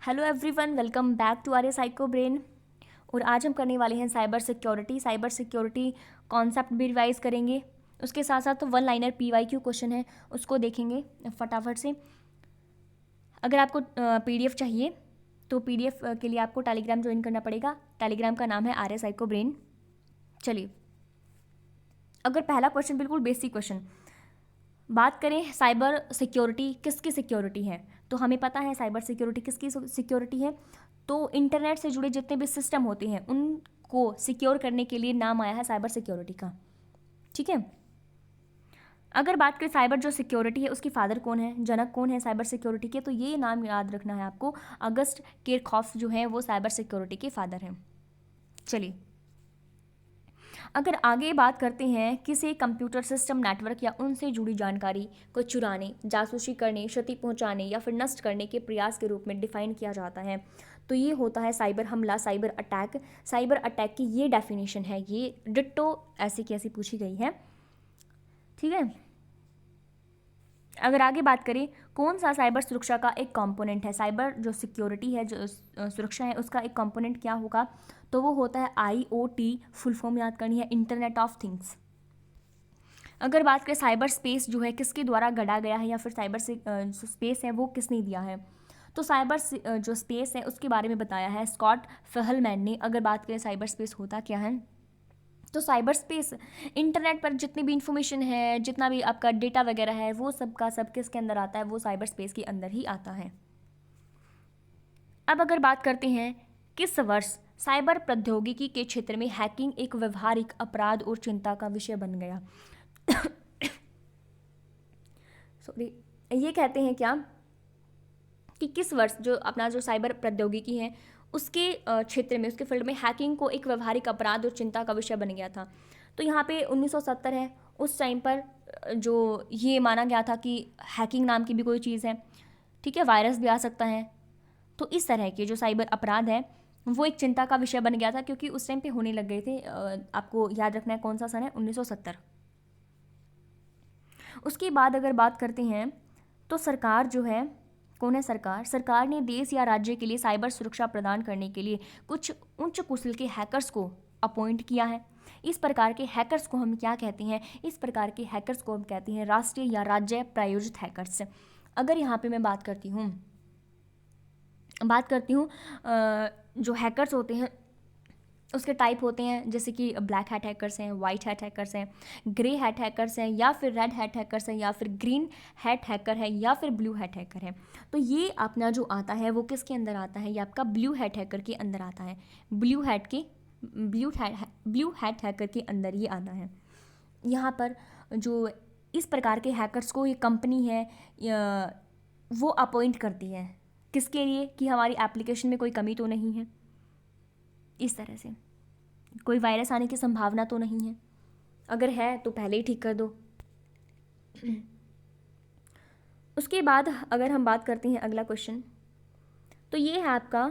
Hello everyone, welcome back to Arya psycho brain. और आज हम करने वाले हैं cyber security. Cyber security concept भी रिवाइज करेंगे। उसके साथ साथ तो वन लाइनर पीवाईक्यू क्वेश्चन है, उसको देखेंगे फटाफट से। अगर आपको पीडीएफ चाहिए तो पीडीएफ के लिए आपको टेलीग्राम ज्वाइन करना पड़ेगा। टेलीग्राम का नाम है आर्य साइको ब्रेन। चलिए, अगर पहला क्वेश्चन बिल्कुल बेसिक क्वेश्चन बात करें, साइबर सिक्योरिटी किसकी सिक्योरिटी है, तो हमें पता है साइबर सिक्योरिटी किसकी सिक्योरिटी है। तो इंटरनेट से जुड़े जितने भी सिस्टम होते हैं उनको सिक्योर करने के लिए नाम आया है साइबर सिक्योरिटी का। ठीक है। अगर बात करें साइबर जो सिक्योरिटी है उसकी फादर कौन है, जनक कौन है साइबर सिक्योरिटी के, तो ये नाम याद रखना है आपको। अगस्ट किरखॉफ जो है वो साइबर सिक्योरिटी के फादर हैं। चलिए, अगर आगे बात करते हैं, किसी कंप्यूटर सिस्टम नेटवर्क या उनसे जुड़ी जानकारी को चुराने, जासूसी करने, क्षति पहुंचाने या फिर नष्ट करने के प्रयास के रूप में डिफाइन किया जाता है, तो ये होता है साइबर हमला, साइबर अटैक। साइबर अटैक की ये डेफिनेशन है, ये डिट्टो ऐसी की ऐसी पूछी गई है। ठीक है। अगर आगे बात करें, कौन सा साइबर सुरक्षा का एक कंपोनेंट है, साइबर जो सिक्योरिटी है, जो सुरक्षा है, उसका एक कंपोनेंट क्या होगा, तो वो होता है IoT। फुल फॉर्म याद करनी है, इंटरनेट ऑफ थिंग्स। अगर बात करें साइबर स्पेस जो है किसके द्वारा गढ़ा गया है, या फिर साइबर स्पेस है वो किसने दिया है, तो साइबर जो स्पेस है उसके बारे में बताया है स्कॉट फेहलमैन ने। अगर बात करें साइबर स्पेस होता क्या है, तो साइबर स्पेस इंटरनेट पर जितनी भी इंफॉर्मेशन है, जितना भी आपका डेटा वगैरह है, वो सब का सब किसके अंदर आता है, वो साइबर स्पेस के अंदर ही आता है। अब अगर बात करते हैं, किस वर्ष साइबर प्रौद्योगिकी के क्षेत्र में हैकिंग एक व्यवहारिक अपराध और चिंता का विषय बन गया। सॉरी, ये कहते हैं क्या कि किस वर्ष जो अपना जो साइबर प्रौद्योगिकी है उसके क्षेत्र में, उसके फील्ड में हैकिंग को एक व्यवहारिक अपराध और चिंता का विषय बन गया था। तो यहाँ पे 1970 है। उस टाइम पर जो ये माना गया था कि हैकिंग नाम की भी कोई चीज़ है, ठीक है, वायरस भी आ सकता है। तो इस तरह के जो साइबर अपराध है वो एक चिंता का विषय बन गया था, क्योंकि उस टाइम पे होने लग गए थे। आपको याद रखना है कौन सा सन है, 1970। उसके बाद अगर बात करते हैं, तो सरकार जो है, कौन है सरकार, सरकार ने देश या राज्य के लिए साइबर सुरक्षा प्रदान करने के लिए कुछ उच्च कुशल के हैकर्स को अपॉइंट किया है। इस प्रकार के हैकर्स को हम क्या कहते हैं, इस प्रकार के हैकर्स को हम कहते हैं राष्ट्रीय या राज्य प्रायोजित हैकर्स। अगर यहाँ पे मैं बात करती हूँ जो हैकर्स होते हैं उसके टाइप होते हैं, जैसे कि ब्लैक हैट हैकर्स हैं, वाइट हैट हैकर्स हैं, ग्रे हैट हैकर्स हैं, या फिर रेड हैट हैकर्स हैं, या फिर ग्रीन हैट हैकर है, या फिर ब्लू हैट हैकर है। तो ये अपना जो आता है वो किसके अंदर आता है, ये आपका ब्लू हैट हैकर के अंदर आता है। ब्लू हैट हैकर के अंदर ये आता है। यहाँ पर जो इस प्रकार के हैकर्स को ये कंपनी है वो अपॉइंट करती है, किसके लिए, कि हमारी एप्लीकेशन में कोई कमी तो नहीं है, इस तरह से कोई वायरस आने की संभावना तो नहीं है, अगर है तो पहले ही ठीक कर दो। उसके बाद अगर हम बात करते हैं अगला क्वेश्चन, तो ये है आपका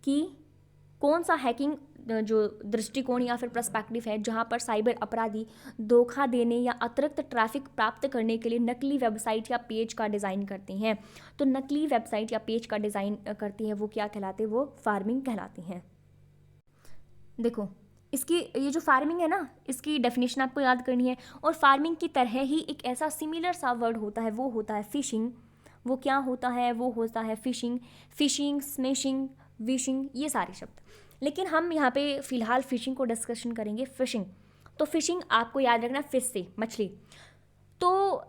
कि कौन सा हैकिंग जो दृष्टिकोण या फिर पर्सपेक्टिव है जहाँ पर साइबर अपराधी धोखा देने या अतिरिक्त ट्रैफिक प्राप्त करने के लिए नकली वेबसाइट या पेज का डिज़ाइन करते हैं। तो नकली वेबसाइट या पेज का डिज़ाइन करती हैं वो क्या कहलाते हैं, वो फार्मिंग कहलाती हैं। देखो, इसकी ये जो फार्मिंग है ना, इसकी डेफिनेशन आपको याद करनी है। और फार्मिंग की तरह ही एक ऐसा सिमिलर सा वर्ड होता है, वो होता है फिशिंग। वो क्या होता है, वो होता है फिशिंग। फिशिंग, स्मैशिंग, विशिंग, ये सारे शब्द। लेकिन हम यहाँ पे फ़िलहाल फिशिंग को डिस्कशन करेंगे। फिशिंग, तो फिशिंग आपको याद रखना, फिश से मछली। तो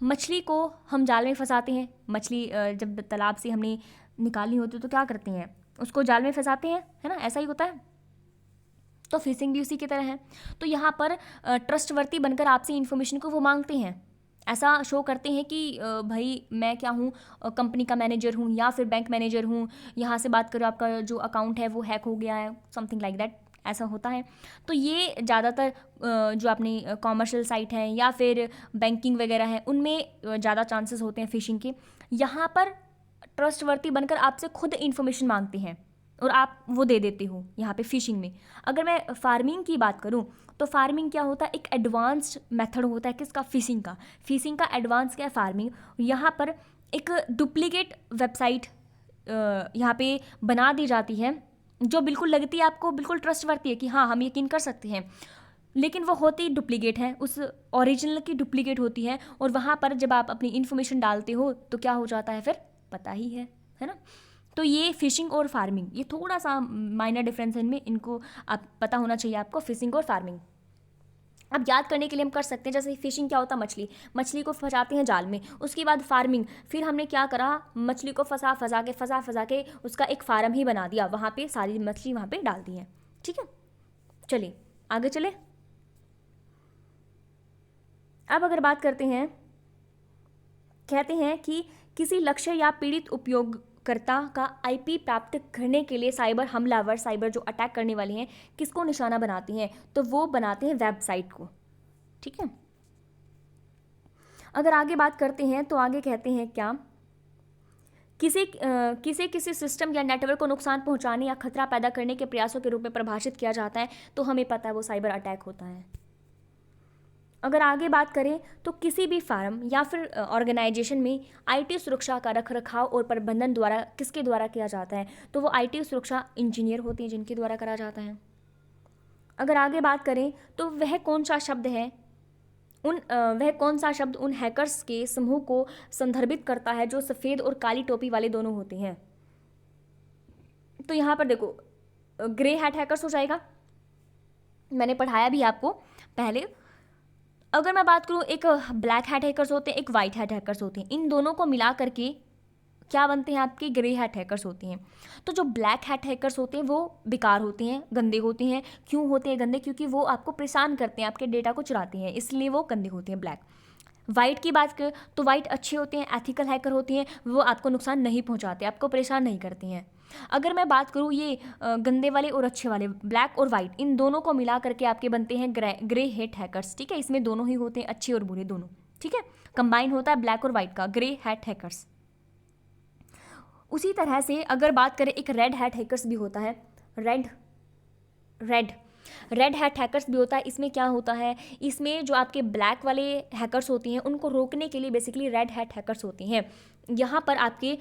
मछली को हम जाल में फंसाते हैं। मछली जब तालाब से हमने निकालनी होती है तो क्या करते हैं, उसको जाल में फंसाते हैं, है ना, ऐसा ही होता है। तो फिशिंग भी उसी की तरह है। तो यहाँ पर ट्रस्टवर्ती बनकर आपसे इन्फॉर्मेशन को वो मांगते हैं, ऐसा शो करते हैं कि भाई मैं क्या हूँ, कंपनी का मैनेजर हूँ या फिर बैंक मैनेजर हूँ, यहाँ से बात करो आपका जो अकाउंट है वो हैक हो गया है, समथिंग लाइक दैट, ऐसा होता है। तो ये ज़्यादातर जो अपनी कॉमर्शियल साइट है या फिर बैंकिंग वगैरह है उनमें ज़्यादा चांसेस होते हैं फिशिंग के। यहाँ पर ट्रस्टवर्ती बनकर आपसे खुद इन्फॉर्मेशन मांगते हैं और आप वो दे देते हो यहाँ पे फिशिंग में। अगर मैं फार्मिंग की बात करूँ, तो फार्मिंग क्या होता है, एक एडवांस्ड मेथड होता है किसका, फिशिंग का। फिशिंग का एडवांस क्या है, फार्मिंग। यहाँ पर एक डुप्लीकेट वेबसाइट यहाँ पे बना दी जाती है, जो बिल्कुल लगती है आपको बिल्कुल ट्रस्टवर्दी है कि हाँ हम यकीन कर सकते हैं, लेकिन वो होती डुप्लीकेट है, उस ओरिजिनल की डुप्लीकेट होती है। और वहाँ पर जब आप अपनी इन्फॉर्मेशन डालते हो तो क्या हो जाता है, फिर पता ही है ना। तो ये फिशिंग और फार्मिंग, ये थोड़ा सा माइनर डिफरेंस है इनमें, इनको आप पता होना चाहिए आपको, फिशिंग और फार्मिंग। अब याद करने के लिए हम कर सकते हैं, जैसे फिशिंग क्या होता है, मछली को फंसाते हैं जाल में। उसके बाद फार्मिंग, फिर हमने क्या करा, मछली को फंसा के उसका एक फार्म ही बना दिया, वहाँ पे सारी मछली वहाँ पे डाल दी है। ठीक है, चलिए आगे चले। अब अगर बात करते हैं, कहते हैं कि किसी लक्ष्य या पीड़ित उपयोगकर्ता का आईपी प्राप्त करने के लिए साइबर हमलावर, साइबर जो अटैक करने वाले हैं, किसको निशाना बनाते हैं, तो वो बनाते हैं वेबसाइट को। ठीक है, अगर आगे बात करते हैं तो आगे कहते हैं क्या, किसी सिस्टम या नेटवर्क को नुकसान पहुंचाने या खतरा पैदा करने के प्रयासों के रूप में परिभाषित किया जाता है, तो हमें पता है वो साइबर अटैक होता है। अगर आगे बात करें तो किसी भी फार्म या फिर ऑर्गेनाइजेशन में आईटी सुरक्षा का रखरखाव और प्रबंधन द्वारा किसके द्वारा किया जाता है, तो वो आईटी सुरक्षा इंजीनियर होते हैं जिनके द्वारा करा जाता है। अगर आगे बात करें तो वह कौन सा शब्द उन हैकर्स के समूह को संदर्भित करता है जो सफ़ेद और काली टोपी वाले दोनों होते हैं, तो यहाँ पर देखो ग्रे हैट हैकर्स हो जाएगा, मैंने पढ़ाया भी आपको पहले। अगर मैं बात करूँ, एक ब्लैक हैट हैकर्स होते हैं, एक वाइट हैट हैकर्स होते हैं, इन दोनों को मिला करके क्या बनते हैं, आपके ग्रे हैट हैकर्स होते हैं। तो जो ब्लैक हैट हैकर्स होते हैं वो बेकार होते हैं, गंदे होते हैं। क्यों होते हैं गंदे, क्योंकि वो आपको परेशान करते हैं, आपके डेटा को चुराते हैं, इसलिए वो गंदे होते हैं ब्लैक। वाइट की बात करें तो वाइट अच्छे होते हैं, एथिकल हैकर होते हैं, वो आपको नुकसान नहीं पहुंचाते, आपको परेशान नहीं करते हैं। अगर मैं बात करूँ ये गंदे वाले और अच्छे वाले, ब्लैक और वाइट, इन दोनों को मिला करके आपके बनते हैं ग्रे हैट हैकर्स। ठीक है, इसमें दोनों ही होते हैं, अच्छे और बुरे दोनों। ठीक है, कंबाइन होता है ब्लैक और वाइट का, ग्रे हैट हैकर्स। उसी तरह से अगर बात करें, एक रेड हैट हैकर्स भी होता है, रेड हैट हैकर्स भी होता है। इसमें क्या होता है, इसमें जो आपके ब्लैक वाले हैकर्स होते हैं उनको रोकने के लिए बेसिकली रेड हैट हैकर्स होते हैं। यहाँ पर आपके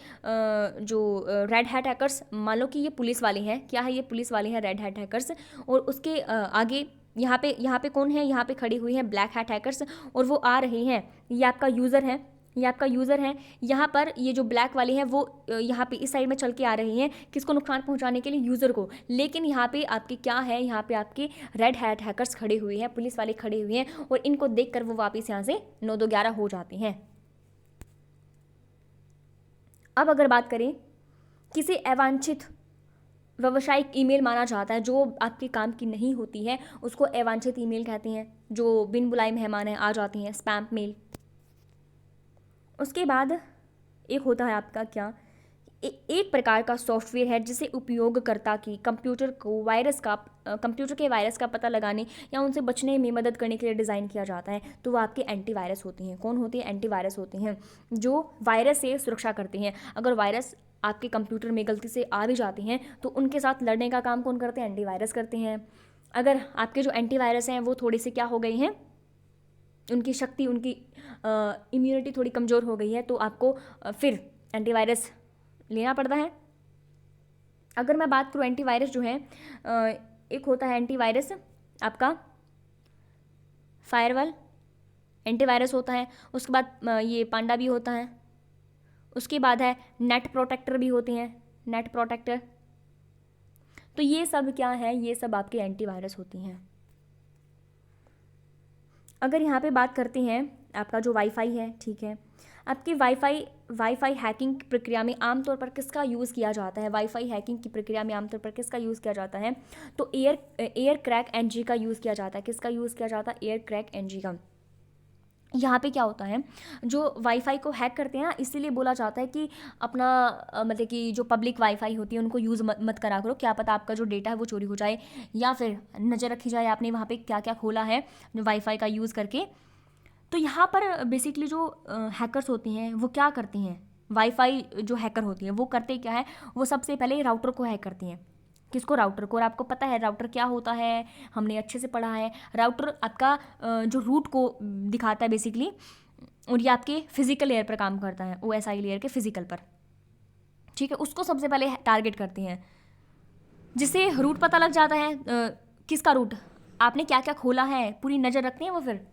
जो रेड हैट हैकर्स, मान लो कि ये पुलिस वाले हैं, क्या है, ये पुलिस वाले हैं रेड हैट हैकर्स, और उसके आगे यहाँ पे कौन है, यहाँ पे खड़ी हुई है ब्लैक हैट हैकर्स, और वो आ रहे हैं, ये आपका यूज़र है, यहाँ पर ये जो ब्लैक वाले हैं वो यहाँ पे इस साइड में चल के आ रहे हैं, किसको नुकसान पहुँचाने के लिए, यूज़र को। लेकिन यहाँ पे आपके क्या है, यहाँ पे आपके रेड हैट हैकर्स खड़े हुए हैं, पुलिस वाले खड़े हुए हैं, और इनको देखकर वो वापस यहाँ से 9-2-11 हो जाते हैं। अब अगर बात करें, किसी अवांछित व्यावसायिक ईमेल माना जाता है जो आपके काम की नहीं होती है, उसको अवांछित ईमेल कहते हैं, जो बिन बुलाए मेहमान आ जाती हैं, स्पैम मेल। उसके बाद एक होता है आपका क्या, एक प्रकार का सॉफ्टवेयर है जिसे उपयोगकर्ता की कंप्यूटर के वायरस का पता लगाने या उनसे बचने में मदद करने के लिए डिज़ाइन किया जाता है, तो वो आपके एंटीवायरस होते हैं। कौन होते हैं, एंटीवायरस होते हैं, जो वायरस से सुरक्षा करते हैं। अगर वायरस आपके कंप्यूटर में गलती से आ भी जाते हैं तो उनके साथ लड़ने का काम कौन करते हैं, एंटीवायरस करते हैं। अगर आपके जो एंटीवायरस हैं वो थोड़े से क्या हो गए हैं, उनकी शक्ति, उनकी इम्यूनिटी थोड़ी कमज़ोर हो गई है, तो आपको फिर एंटीवायरस लेना पड़ता है। अगर मैं बात करूँ एंटीवायरस जो है, एक होता है एंटीवायरस आपका फायरवॉल एंटीवायरस होता है, उसके बाद ये पांडा भी होता है, उसके बाद है नेट प्रोटेक्टर भी होते हैं, नेट प्रोटेक्टर। तो ये सब क्या है, ये सब आपके एंटीवायरस होती हैं। अगर यहाँ पे बात करते हैं, आपका जो वाईफाई है, ठीक है, आपकी वाईफाई हैकिंग की प्रक्रिया में आमतौर पर किसका यूज़ किया जाता है, वाईफाई हैकिंग की प्रक्रिया में आमतौर पर किसका यूज़ किया जाता है, तो एयर क्रैक एनजी का यूज़ किया जाता है। किसका यूज़ किया जाता है, एयर क्रैक एनजी का। यहाँ पे क्या होता है, जो वाईफाई को हैक करते हैं ना, इसीलिए बोला जाता है कि अपना मतलब कि जो पब्लिक वाईफाई होती है उनको यूज़ मत करा करो, क्या पता आपका जो डेटा है वो चोरी हो जाए, या फिर नज़र रखी जाए आपने वहाँ पे क्या क्या खोला है वाईफाई का यूज़ करके। तो यहाँ पर बेसिकली जो हैकर्स होते हैं वो क्या करते हैं, वाईफाई जो हैकर होती है वो करते क्या है, वो सबसे पहले राउटर को हैक करती हैं। किसको, राउटर को। और आपको पता है राउटर क्या होता है, हमने अच्छे से पढ़ा है। राउटर आपका जो रूट को दिखाता है बेसिकली, और ये आपके फिजिकल लेयर पर काम करता है, OSI लेयर के फिजिकल पर। ठीक है, उसको सबसे पहले टारगेट करते हैं, जिससे रूट पता लग जाता है। किसका रूट, आपने क्या क्या खोला है, पूरी नज़र रखते हैं वो फिर।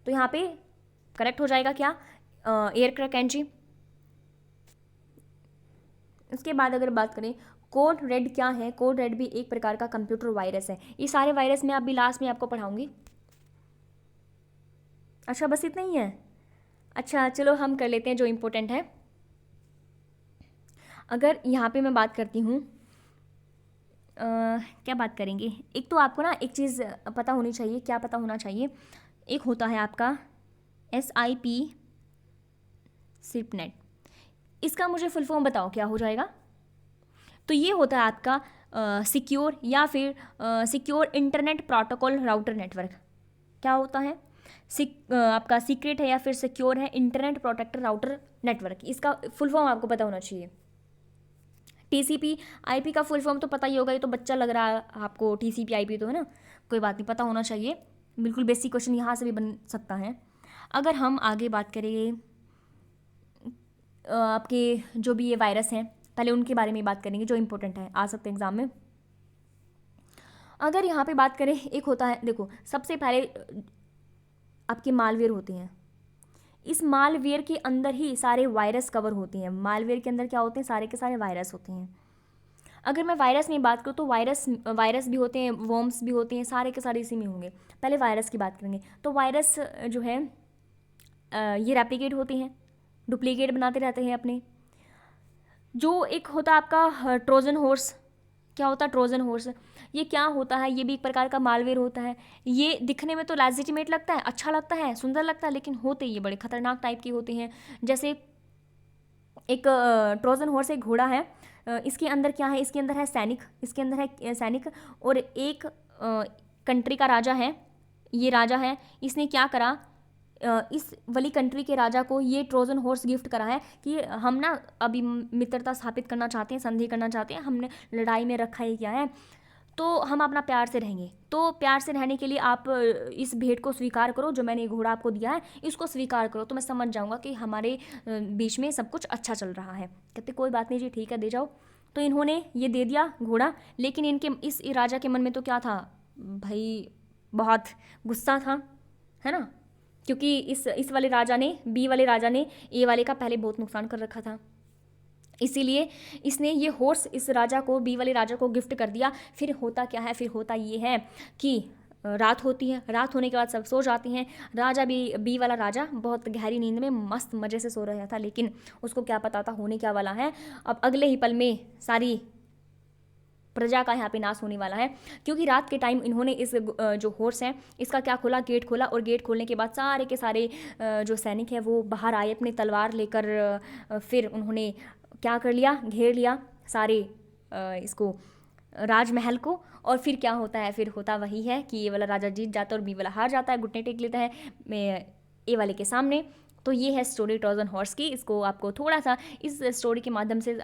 तो यहाँ पे करेक्ट हो जाएगा क्या, एयर क्रैक एंट्री। उसके बाद अगर बात करें कोड रेड क्या है, कोड रेड भी एक प्रकार का कंप्यूटर वायरस है। ये सारे वायरस मैं अभी लास्ट में आपको पढ़ाऊंगी। अच्छा बस इतना ही है। अच्छा चलो हम कर लेते हैं जो इम्पोर्टेंट है। अगर यहाँ पे मैं बात करती हूँ, क्या बात करेंगे, एक तो आपको ना एक चीज़ पता होनी चाहिए। क्या पता होना चाहिए, एक होता है आपका SIP सिपनेट। इसका मुझे फुल फॉर्म बताओ क्या हो जाएगा। तो ये होता है आपका सिक्योर या फिर secure internet protocol router network. क्या होता है, आपका सीक्रेट है या फिर सिक्योर है इंटरनेट प्रोटेक्टर राउटर नेटवर्क। इसका फुल फॉर्म आपको पता होना चाहिए। TCP IP का फुल फॉर्म तो पता ही होगा, ये तो बच्चा लग रहा है आपको, TCP IP तो है ना, कोई बात नहीं, पता होना चाहिए। बिल्कुल बेसिक क्वेश्चन यहाँ से भी बन सकता है। अगर हम आगे बात करें आपके जो भी ये वायरस हैं, पहले उनके बारे में बात करेंगे जो इंपॉर्टेंट है, आ सकते हैं एग्जाम में। अगर यहाँ पे बात करें, एक होता है, देखो सबसे पहले आपके मालवेयर होते हैं। इस मालवेयर के अंदर ही सारे वायरस कवर होते हैं। मालवेयर के अंदर क्या होते हैं, सारे के सारे वायरस होते हैं। अगर मैं वायरस में बात करूँ तो वायरस भी होते हैं, वर्म्स भी होते हैं, सारे के सारे इसी में होंगे। पहले वायरस की बात करेंगे तो वायरस जो है ये रेप्लिकेट होते हैं, डुप्लीकेट बनाते रहते हैं अपने। जो एक होता है आपका ट्रोजन हॉर्स। क्या होता है ट्रोजन हॉर्स, ये क्या होता है, ये भी एक प्रकार का मालवेयर होता है। ये दिखने में तो लेजिटिमेट लगता है, अच्छा लगता है, सुंदर लगता है, लेकिन होते ये बड़े खतरनाक टाइप के होते हैं। जैसे एक ट्रोजन हॉर्स एक घोड़ा है, इसके अंदर क्या है, इसके अंदर है सैनिक, इसके अंदर है सैनिक, और एक कंट्री का राजा है। ये राजा है, इसने क्या करा, इस वाली कंट्री के राजा को ये ट्रोजन हॉर्स गिफ्ट करा है कि हम ना अभी मित्रता स्थापित करना चाहते हैं, संधि करना चाहते हैं, हमने लड़ाई में रखा ही क्या है, तो हम अपना प्यार से रहेंगे। तो प्यार से रहने के लिए आप इस भेंट को स्वीकार करो, जो मैंने घोड़ा आपको दिया है इसको स्वीकार करो, तो मैं समझ जाऊंगा कि हमारे बीच में सब कुछ अच्छा चल रहा है। कहते कोई बात नहीं जी, ठीक है दे जाओ। तो इन्होंने ये दे दिया घोड़ा, लेकिन इनके इस राजा के मन में तो क्या था भाई, बहुत गुस्सा था, है ना, क्योंकि इस वाले राजा ने, बी वाले राजा ने ए वाले का पहले बहुत नुकसान कर रखा था। इसीलिए इसने ये हॉर्स इस राजा को, बी वाले राजा को गिफ्ट कर दिया। फिर होता क्या है, फिर होता ये है कि रात होती है, रात होने के बाद सब सो जाते हैं। राजा भी, बी वाला राजा बहुत गहरी नींद में मस्त मज़े से सो रहा था, लेकिन उसको क्या पता था होने क्या वाला है। अब अगले ही पल में सारी प्रजा का यहाँ पे नाश होने वाला है, क्योंकि रात के टाइम इन्होंने इस जो हॉर्स है इसका क्या खोला, गेट खोला, और गेट खोलने के बाद सारे के सारे जो सैनिक हैं वो बाहर आए अपने तलवार लेकर। फिर उन्होंने क्या कर लिया, घेर लिया सारे इसको राजमहल को। और फिर क्या होता है, फिर होता वही है कि ये वाला राजा जीत जाता है और बी वाला हार जाता है, घुटने टेक लेता है ए वाले के सामने। तो ये है स्टोरी ट्रोजन हॉर्स की। इसको आपको थोड़ा सा इस स्टोरी के माध्यम से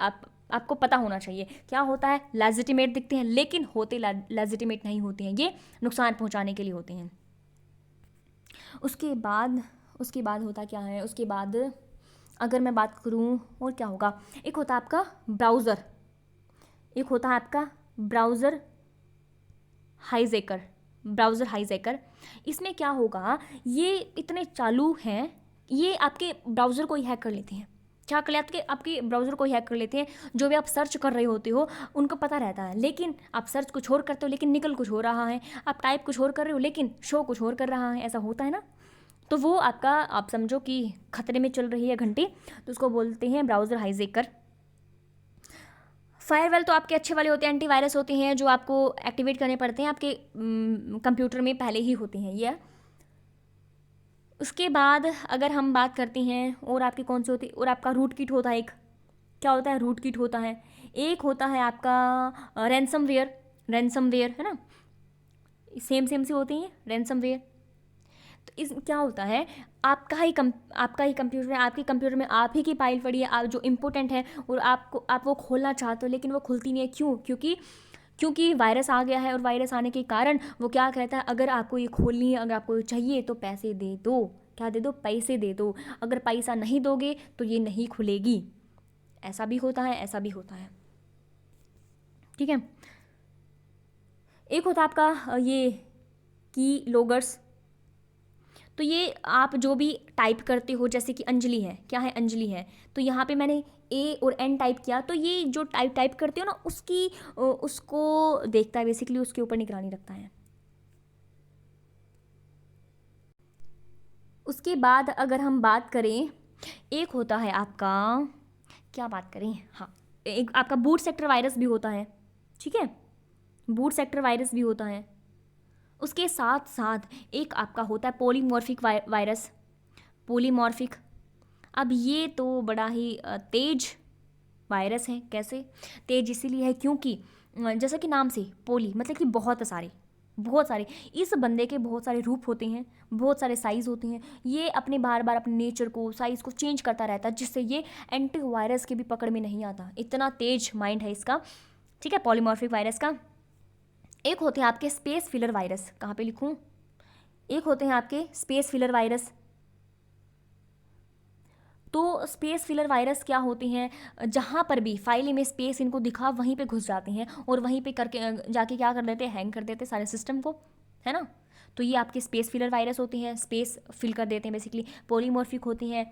आपको पता होना चाहिए। क्या होता है, लेजिटिमेट दिखते हैं लेकिन होते लेजिटिमेट नहीं होते हैं, ये नुकसान पहुंचाने के लिए होते हैं। उसके बाद होता क्या है, उसके बाद अगर मैं बात करूं और क्या होगा, एक होता है आपका ब्राउज़र, एक होता है आपका ब्राउज़र हाईजैकर। इसमें क्या होगा, ये इतने चालू हैं, ये आपके ब्राउज़र को ही हैक कर लेते हैं। क्या कर लेते हैं, आपके ब्राउज़र को हैक कर लेते हैं। जो भी आप सर्च कर रहे होते हो उनको पता रहता है, लेकिन आप सर्च कुछ और करते हो लेकिन निकल कुछ हो रहा है, आप टाइप कुछ और कर रहे हो लेकिन शो कुछ और कर रहा है, ऐसा होता है ना। तो वो आपका, आप समझो कि खतरे में चल रही है घंटी, तो उसको बोलते हैं ब्राउज़र हाईजैकर। फायरवॉल तो आपके अच्छे वाले होते हैं, एंटीवायरस होते हैं जो आपको एक्टिवेट करने पड़ते हैं, आपके कंप्यूटर में पहले ही होते हैं ये। उसके बाद अगर हम बात करते हैं और आपकी कौन सी होती है, और आपका रूट किट होता है एक। क्या होता है, रूट किट होता है एक, होता है आपका रैंसमवेयर है ना, सेम सी होती हैं रैंसमवेयर। तो इस क्या होता है, आपका ही कंप्यूटर है, आपके कंप्यूटर में आप ही की फाइल पड़ी है, आप जो इम्पोर्टेंट है, और आप वो खोलना चाहते हो लेकिन वो खुलती नहीं है। क्यों, क्योंकि वायरस आ गया है, और वायरस आने के कारण वो क्या कहता है, अगर आपको ये खोलनी है, अगर आपको ये चाहिए तो पैसे दे दो। क्या दे दो, पैसे दे दो। अगर पैसा नहीं दोगे तो ये नहीं खुलेगी। ऐसा भी होता है, ऐसा भी होता है, ठीक है। एक होता है आपका ये की लोगर्स। तो ये आप जो भी टाइप करते हो, जैसे कि अंजलि है, क्या है, अंजलि है, तो यहाँ पे मैंने ए और एन टाइप किया, तो ये जो टाइप करते हो ना, उसको देखता है बेसिकली, उसके ऊपर निगरानी रखता है। उसके बाद अगर हम बात करें, एक होता है आपका, क्या बात करें, हाँ, एक आपका बूट सेक्टर वायरस भी होता है, ठीक है, बूट सेक्टर वायरस भी होता है। उसके साथ साथ एक आपका होता है पॉलीमॉर्फिक वायरस, पॉलीमॉर्फिक। अब ये तो बड़ा ही तेज वायरस है। कैसे तेज? इसीलिए है क्योंकि जैसा कि नाम से पोली मतलब कि बहुत सारे, बहुत सारे, इस बंदे के बहुत सारे रूप होते हैं, बहुत सारे साइज़ होते हैं। ये अपने बार बार अपने नेचर को, साइज़ को चेंज करता रहता है, जिससे ये एंटी वायरस के भी पकड़ में नहीं आता। इतना तेज माइंड है इसका, ठीक है, पॉलीमॉर्फिक वायरस का। एक होते हैं आपके स्पेस फिलर वायरस, कहाँ पे लिखूँ, एक होते हैं आपके स्पेस फिलर वायरस। तो स्पेस फिलर वायरस क्या होते हैं, जहाँ पर भी फाइल में स्पेस इनको दिखा वहीं पे घुस जाते हैं और वहीं पे करके जाके क्या कर देते हैं, हैंग कर देते हैं सारे सिस्टम को, है ना। तो ये आपके स्पेस फिलर वायरस होते हैं, स्पेस फिल कर देते हैं बेसिकली। पॉलीमॉर्फिक होते हैं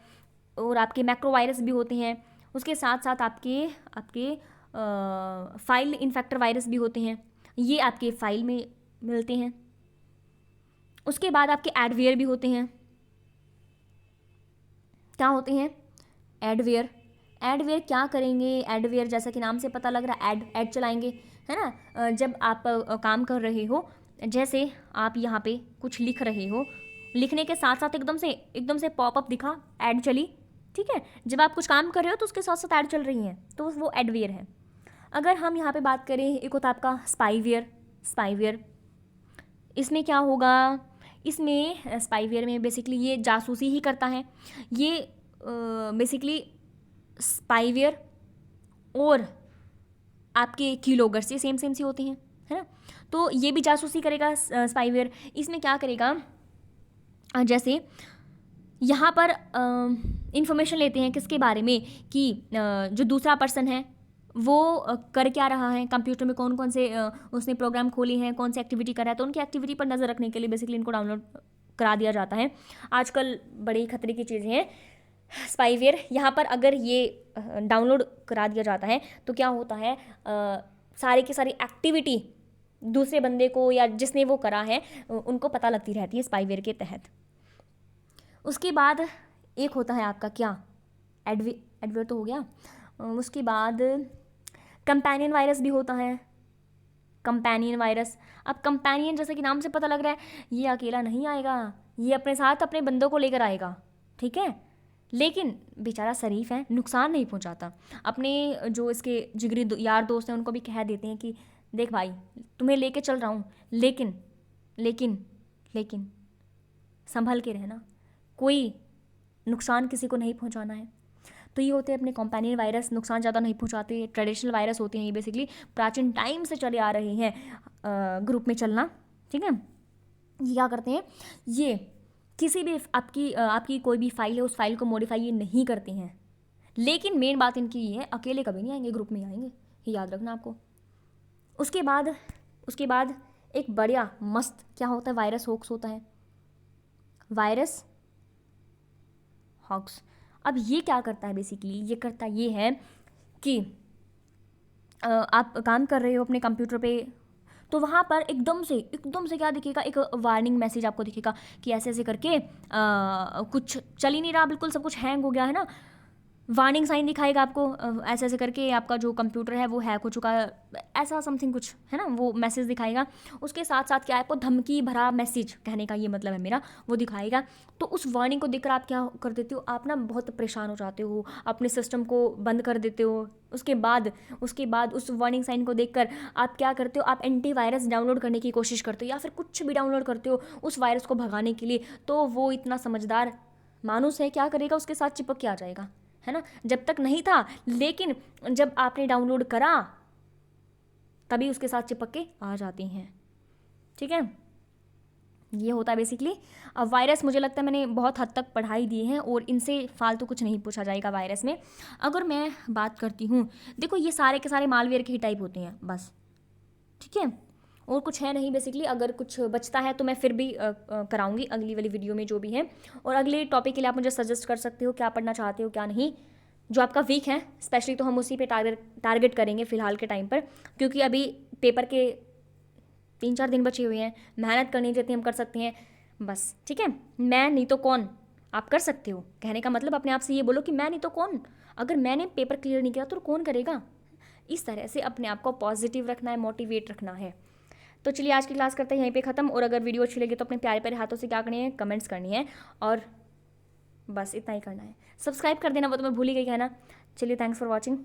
और आपके मैक्रो वायरस भी होते हैं। उसके साथ साथ आपके आपके फाइल इन्फेक्टर वायरस भी होते हैं, ये आपके फाइल में मिलते हैं। उसके बाद आपके एडवेयर भी होते हैं। क्या होते हैं? एडवेयर। एडवेयर क्या करेंगे? एडवेयर जैसा कि नाम से पता लग रहा है, ऐड चलाएंगे, है ना। जब आप काम कर रहे हो, जैसे आप यहाँ पे कुछ लिख रहे हो, लिखने के साथ साथ एकदम से पॉपअप दिखा, ऐड चली, ठीक है। जब आप कुछ काम कर रहे हो तो उसके साथ साथ ऐड चल रही हैं, तो वो एडवेयर है। अगर हम यहाँ पे बात करें, एक होता है आपका स्पाईवेयर। स्पाईवेयर, इसमें क्या होगा, इसमें स्पाईवेयर में बेसिकली ये जासूसी ही करता है। ये बेसिकली स्पाईवेयर और आपके कीलोगर से सेम सी होते हैं, है ना। तो ये भी जासूसी करेगा स्पाईवेयर। इसमें क्या करेगा, जैसे यहाँ पर इंफॉर्मेशन लेते हैं किसके बारे में, कि जो दूसरा पर्सन है वो कर क्या रहा है, कंप्यूटर में कौन कौन से उसने प्रोग्राम खोले हैं, कौन सी एक्टिविटी कर रहा है, तो उनकी एक्टिविटी पर नज़र रखने के लिए बेसिकली इनको डाउनलोड करा दिया जाता है। आजकल बड़ी खतरे की चीज़ें हैं स्पाईवेयर। यहाँ पर अगर ये डाउनलोड करा दिया जाता है तो क्या होता है, सारी की सारी एक्टिविटी दूसरे बंदे को या जिसने वो करा है उनको पता लगती रहती है स्पाईवेयर के तहत। उसके बाद एक होता है आपका क्या, एडवेयर तो हो गया। उसके बाद कंपेनियन वायरस भी होता है। कंपेनियन वायरस, अब कंपेनियन जैसे कि नाम से पता लग रहा है, ये अकेला नहीं आएगा, ये अपने साथ अपने बंदों को लेकर आएगा, ठीक है। लेकिन बेचारा शरीफ है, नुकसान नहीं पहुंचाता। अपने जो इसके जिगरी यार दोस्त हैं उनको भी कह देते हैं कि देख भाई, तुम्हें लेके चल रहा हूँ, लेकिन लेकिन लेकिन संभल के रहना, कोई नुकसान किसी को नहीं पहुंचाना है। तो ये होते हैं अपने कंपेनियन वायरस, नुकसान ज़्यादा नहीं पहुंचाते, ट्रेडिशनल वायरस होते हैं ये बेसिकली, प्राचीन टाइम से चले आ रहे हैं ग्रुप में चलना, ठीक है। ये क्या करते हैं, ये किसी भी आपकी कोई भी फाइल है उस फाइल को मॉडिफाई ये नहीं करते हैं। लेकिन मेन बात इनकी ये है, अकेले कभी नहीं आएंगे, ग्रुप में आएंगे, ये याद रखना आपको। उसके बाद एक बढ़िया मस्त क्या होता है, वायरस हॉक्स होता है, वायरस हॉक्स। अब ये क्या करता है बेसिकली, ये करता ये है कि आप काम कर रहे हो अपने कंप्यूटर पे, तो वहाँ पर एकदम से क्या दिखेगा, एक वार्निंग मैसेज आपको दिखेगा कि ऐसे ऐसे करके कुछ चल ही नहीं रहा, बिल्कुल सब कुछ हैंग हो गया है ना। वार्निंग साइन दिखाएगा आपको, ऐसे ऐसे करके आपका जो कंप्यूटर है वो हैक हो चुका है, ऐसा समथिंग कुछ है ना, वो मैसेज दिखाएगा। उसके साथ साथ क्या है, आपको धमकी भरा मैसेज, कहने का ये मतलब है मेरा, वो दिखाएगा। तो उस वार्निंग को देखकर आप क्या कर देते हो, आप ना बहुत परेशान हो जाते हो, अपने सिस्टम को बंद कर देते हो। उसके बाद उस वार्निंग साइन को देखकर आप क्या करते हो, आप एंटीवायरस डाउनलोड करने की कोशिश करते हो या फिर कुछ भी डाउनलोड करते हो उस वायरस को भगाने के लिए। तो वो इतना समझदार मानुस है, क्या करेगा, उसके साथ चिपक के आ जाएगा, है ना। जब तक नहीं था, लेकिन जब आपने डाउनलोड करा तभी उसके साथ चिपक के आ जाती हैं, ठीक है। ये होता है बेसिकली। अब वायरस मुझे लगता है मैंने बहुत हद तक पढ़ाई दी है और इनसे फालतू कुछ नहीं पूछा जाएगा वायरस में। अगर मैं बात करती हूँ, देखो ये सारे के सारे मालवेयर के ही टाइप होते हैं बस, ठीक है, और कुछ है नहीं बेसिकली। अगर कुछ बचता है तो मैं फिर भी कराऊंगी अगली वाली वीडियो में जो भी है। और अगले टॉपिक के लिए आप मुझे सजेस्ट कर सकते हो क्या पढ़ना चाहते हो क्या नहीं, जो आपका वीक है स्पेशली, तो हम उसी पे टारगेट करेंगे फ़िलहाल के टाइम पर, क्योंकि अभी पेपर के 3-4 दिन बचे हुए हैं, मेहनत करनी जितनी हम कर सकते हैं बस, ठीक है। मैं नहीं तो कौन, आप कर सकते हो, कहने का मतलब अपने आप से ये बोलो कि मैं नहीं तो कौन, अगर मैंने पेपर क्लियर नहीं किया तो कौन करेगा। इस तरह से अपने आप को पॉजिटिव रखना है, मोटिवेट रखना है। तो चलिए आज की क्लास करते हैं यहीं पे ख़त्म। और अगर वीडियो अच्छी लगी तो अपने प्यारे प्यारे हाथों से क्या करनी है, कमेंट्स करनी है, और बस इतना ही करना है। सब्सक्राइब कर देना, वो तो मैं भूल ही गई कहना। चलिए, थैंक्स फॉर वॉचिंग।